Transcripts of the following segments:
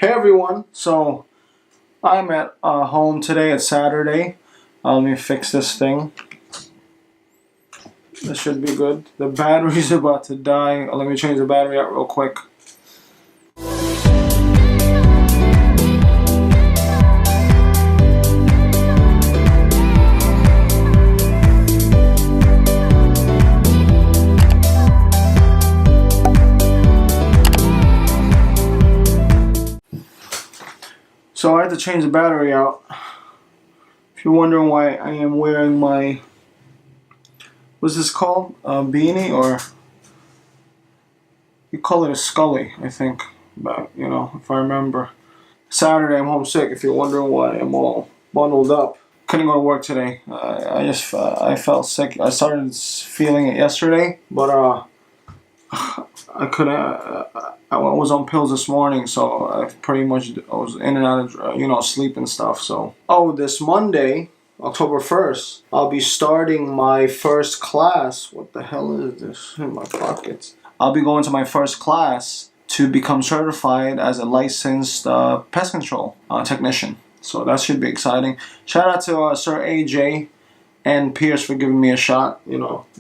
Hey everyone, so I'm at home today. It's Saturday. Let me fix this thing. This should be good. The battery's about to die. Let me change the battery out real quick. So I had to change the battery out. If you're wondering why I am wearing my, what's this called? A beanie, or you call it a scully, I think. But you know, if I remember. Saturday, I'm homesick. If you're wondering why I'm all bundled up, couldn't go to work today. I felt sick. I started feeling it yesterday, but I couldn't. I was on pills this morning, so I was in and out of sleep and stuff. So this Monday, October 1st, I'll be starting my first class. What the hell is this in my pockets? I'll be going to my first class to become certified as a licensed pest control technician. So that should be exciting. Shout out to Sir AJ and Pierce for giving me a shot.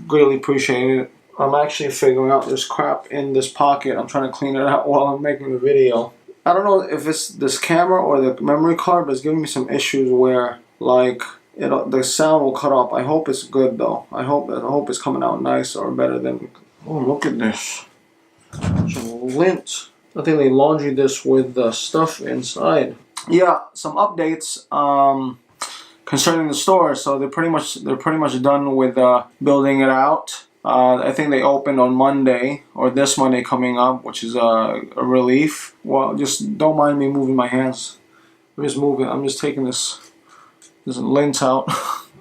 Greatly appreciate it. I'm actually figuring out this crap in this pocket. I'm trying to clean it out while I'm making the video. I don't know if it's this camera or the memory card, but it's giving me some issues where the sound will cut off. I hope it's good though. I hope it's coming out nice or better than. Oh, look at this. Some lint. I think they laundry this with the stuff inside. Yeah, some updates concerning the store. So they're pretty much done with building it out. I think they opened on Monday, or this Monday coming up, which is a relief. Well, just don't mind me moving my hands. I'm just taking this lint out.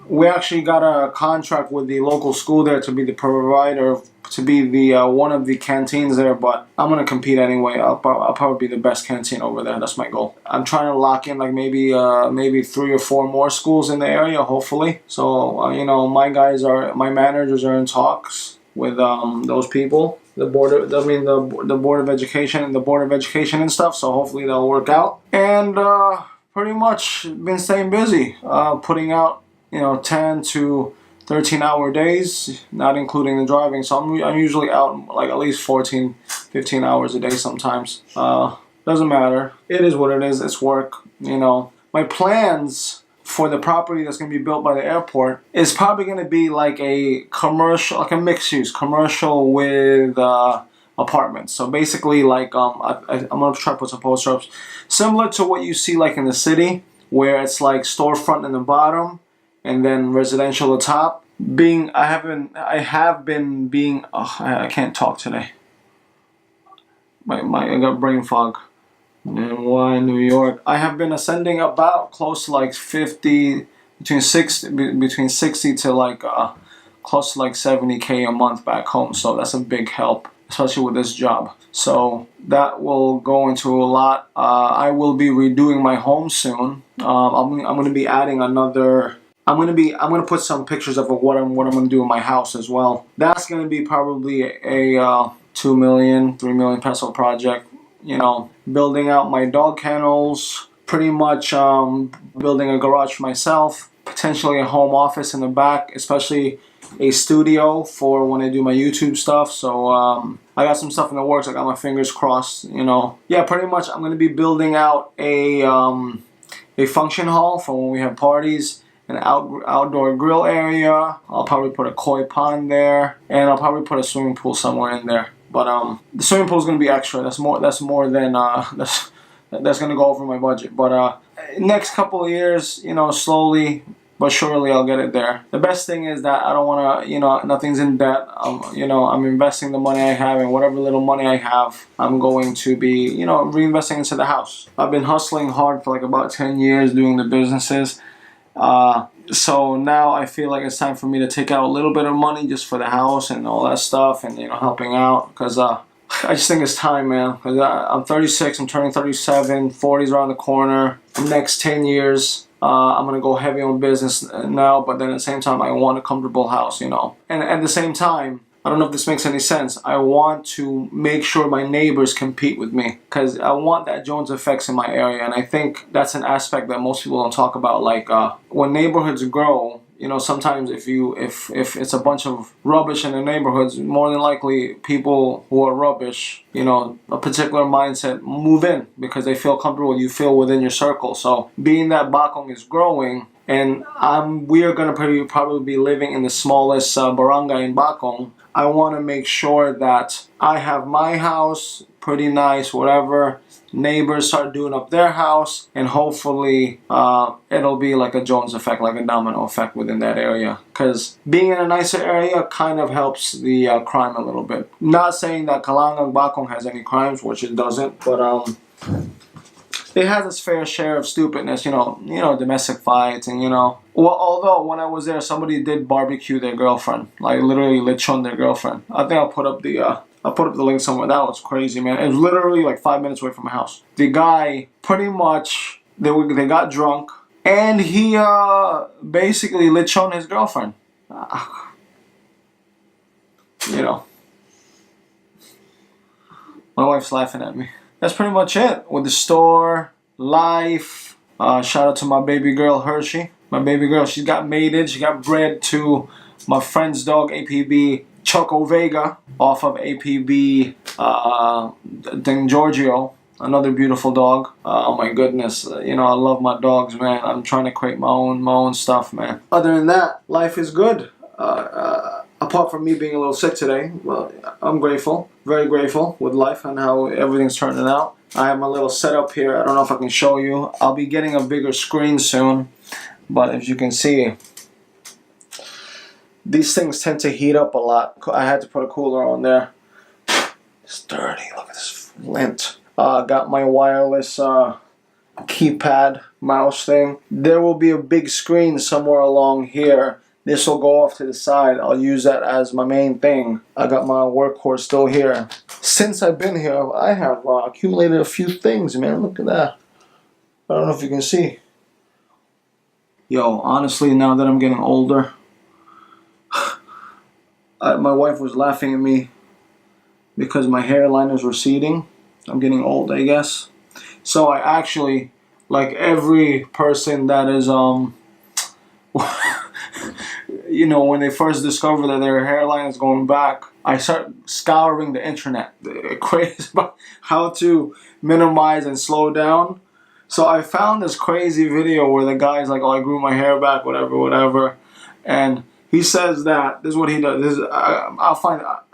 We actually got a contract with the local school there to be the provider, to be the one of the canteens there, but I'm gonna compete anyway. I'll probably be the best canteen over there. That's my goal. I'm trying to lock in maybe 3 or 4 more schools in the area, hopefully. So my managers are in talks with those people, the board of education and the board of education and stuff. So hopefully that'll work out. And pretty much been staying busy, putting out 10 to 13-hour days, not including the driving. So I'm usually out like at least 14, 15 hours a day sometimes. Doesn't matter. It is what it is. It's work. My plans for the property that's going to be built by the airport is probably going to be like a commercial, like a mixed use commercial with apartments. So basically, like I'm going to try to put some poster ups similar to what you see like in the city, where it's like storefront in the bottom and then residential at the top. I can't talk today. I got brain fog. And why New York? I have been ascending about close to like 50, between 60 to like close to like 70K a month back home. So that's a big help, especially with this job. So that will go into a lot. I will be redoing my home soon. I'm going to be adding another. I'm gonna put some pictures of what I'm gonna do in my house as well. That's gonna be probably a 2 million, 3 million peso project. Building out my dog kennels, pretty much building a garage for myself, potentially a home office in the back, especially a studio for when I do my YouTube stuff. So I got some stuff in the works. I got my fingers crossed. Yeah, pretty much I'm gonna be building out a function hall for when we have parties. An outdoor grill area. I'll probably put a koi pond there, and I'll probably put a swimming pool somewhere in there. But the swimming pool is gonna be extra. That's more than that's gonna go over my budget. But next couple of years, slowly but surely I'll get it there. The best thing is that I don't wanna, nothing's in debt. I'm investing the money I have, and whatever little money I have, I'm going to be, reinvesting into the house. I've been hustling hard for like about 10 years doing the businesses. So now I feel like it's time for me to take out a little bit of money just for the house and all that stuff, and helping out, because I just think it's time, man. Cause I'm 36, I'm turning 37, 40's around the corner. The next 10 years, I'm gonna go heavy on business now, but then at the same time I want a comfortable house, And at the same time, I don't know if this makes any sense. I want to make sure my neighbors compete with me because I want that Jones effects in my area, and I think that's an aspect that most people don't talk about. Like when neighborhoods grow, you know, sometimes if it's a bunch of rubbish in the neighborhoods, more than likely people who are rubbish, you know, a particular mindset move in because they feel comfortable. You feel within your circle. So being that Bakong is growing, and we are gonna probably be living in the smallest barangay in Bakong. I want to make sure that I have my house pretty nice, whatever. Neighbors start doing up their house, and hopefully it'll be like a Jones effect, like a domino effect within that area. Because being in a nicer area kind of helps the crime a little bit. Not saying that Kalangang Bakong has any crimes, which it doesn't, but it has its fair share of stupidness, you know, domestic fights, and well, although when I was there, somebody did barbecue their girlfriend, like literally lechon their girlfriend. I think I'll put up the link somewhere. That was crazy, man. It was literally like 5 minutes away from my house. The guy pretty much they got drunk, and he basically lechon his girlfriend. You know, my wife's laughing at me. That's pretty much it with the store, life. Shout out to my baby girl, Hershey. My baby girl, she got mated. She got bred to my friend's dog, APB Choco Vega, off of APB Ding Giorgio. Another beautiful dog. Oh my goodness. I love my dogs, man. I'm trying to create my own stuff, man. Other than that, life is good. Apart from me being a little sick today, well, I'm grateful, very grateful with life and how everything's turning out. I have my little setup here. I don't know if I can show you. I'll be getting a bigger screen soon, but as you can see, these things tend to heat up a lot. I had to put a cooler on there. It's dirty. Look at this lint. Got my wireless keypad mouse thing. There will be a big screen somewhere along here. This will go off to the side. I'll use that as my main thing. I got my workhorse still here. Since I've been here, I have accumulated a few things, man. Look at that. I don't know if you can see. Yo, honestly, now that I'm getting older, my wife was laughing at me because my hairline is receding. I'm getting old, I guess. So I actually, like every person that is, when they first discover that their hairline is going back, I start scouring the internet, crazy about how to minimize and slow down. So I found this crazy video where the guy's like, "Oh, I grew my hair back, whatever," and he says that this is what he does.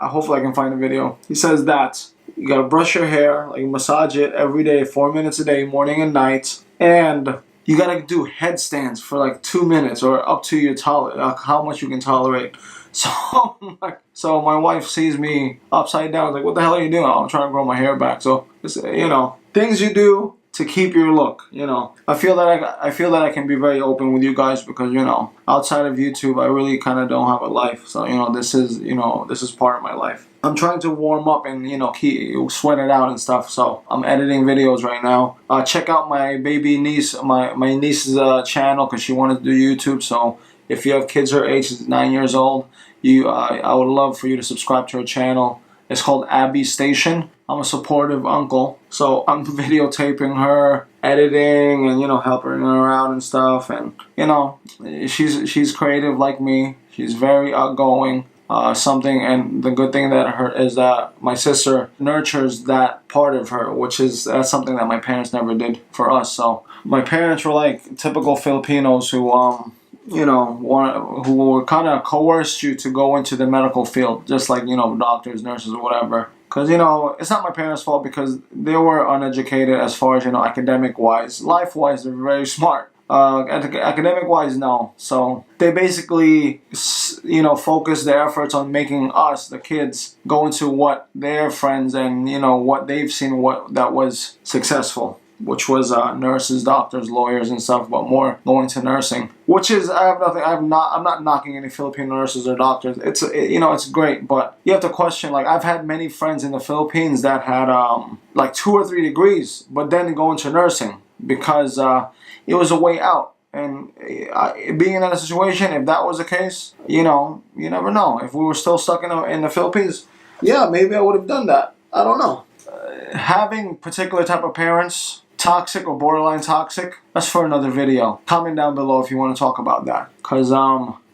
Hopefully I can find the video. He says that you gotta brush your hair, like massage it every day, 4 minutes a day, morning and night, and you gotta do headstands for like 2 minutes or up to your how much you can tolerate. So my wife sees me upside down, like, "What the hell are you doing?" "Oh, I'm trying to grow my hair back." So it's, things you do to keep your look. I feel that I can be very open with you guys because outside of YouTube, I really kind of don't have a life. So this is part of my life. I'm trying to warm up and sweat it out and stuff. So I'm editing videos right now. Check out my baby niece, my niece's channel because she wanted to do YouTube. So if you have kids her age, she's 9 years old, I would love for you to subscribe to her channel. It's called Abby Station. I'm a supportive uncle, so I'm videotaping her, editing, and helping her out and stuff. And she's creative like me. She's very outgoing. And the good thing is that my sister nurtures that part of her, that's something that my parents never did for us. So my parents were like typical Filipinos who who kind of coerced you to go into the medical field, just like doctors, nurses, or whatever. Because it's not my parents' fault because they were uneducated as far as academic wise. Life wise, they're very smart. Academic wise, no. So they basically focus their efforts on making us, the kids, go into what their friends and what they've seen that was successful, which was nurses, doctors, lawyers, and stuff, but more going to nursing. Which is, I'm not knocking any Filipino nurses or doctors. It's great, but you have to question. Like, I've had many friends in the Philippines that had like 2 or 3 degrees, but then go into nursing because it was a way out. And being in that situation, if that was the case, you know, you never know. If we were still stuck in the Philippines, yeah, maybe I would have done that. I don't know. Having particular type of parents, toxic or borderline toxic, that's for another video. Comment down below if you want to talk about that. Cause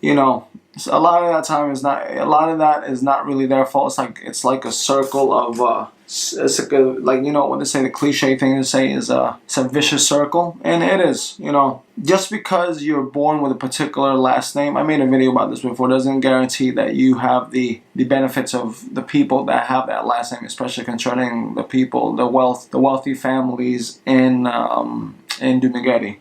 you know, a lot of that is not really their fault. It's like a circle of it's like you know what they say, the cliche thing to say is it's a vicious circle, and it is. You know, just because you're born with a particular last name, I made a video about this before, doesn't guarantee that you have the benefits of the people that have that last name, especially concerning the people, the wealthy families in Dumaguete.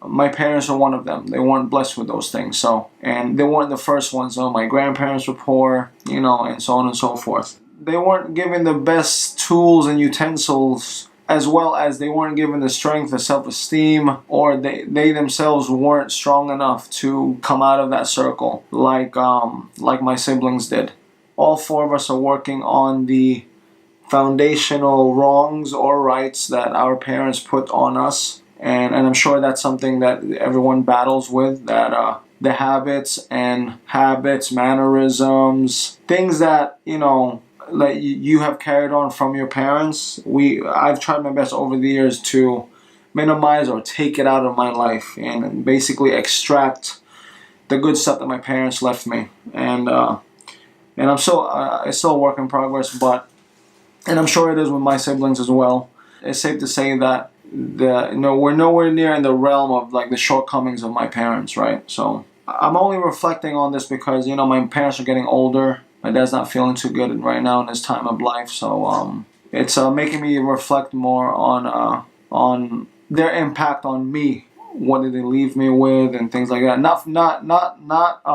My parents are one of them. They weren't blessed with those things, so, and they weren't the first ones. So my grandparents were poor, you know, and so on and so forth. They weren't given the best tools and utensils, as well as they weren't given the strength, the self-esteem, or they themselves weren't strong enough to come out of that circle like my siblings did. All four of us are working on the foundational wrongs or rights that our parents put on us, and I'm sure that's something that everyone battles with, that the habits, mannerisms, things that, you know, that you have carried on from your parents. I've tried my best over the years to minimize or take it out of my life and basically extract the good stuff that my parents left me, and I'm still it's still a work in progress, and I'm sure it is with my siblings as well. It's safe to say that we're nowhere near in the realm of like the shortcomings of my parents, right? So I'm only reflecting on this because, you know, my parents are getting older. My dad's not feeling too good right now in his time of life, so it's making me reflect more on their impact on me. What did they leave me with, and things like that. Not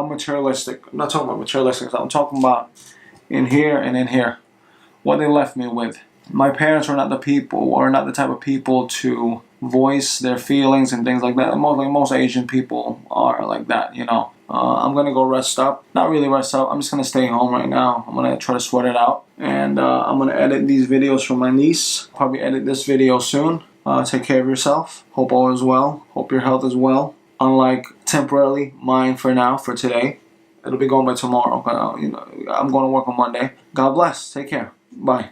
materialistic. I'm not talking about materialistic. I'm talking about in here and in here. What they left me with. My parents were not the people, or not the type of people to voice their feelings and things like that. Most Asian people are like that, you know. I'm gonna go rest up. Not really rest up. I'm just gonna stay home right now. I'm gonna try to sweat it out, and I'm gonna edit these videos for my niece. Probably edit this video soon. Take care of yourself. Hope all is well. Hope your health is well. Unlike temporarily mine for now, for today. It'll be going by tomorrow. You know, I'm going to work on Monday. God bless. Take care. Bye.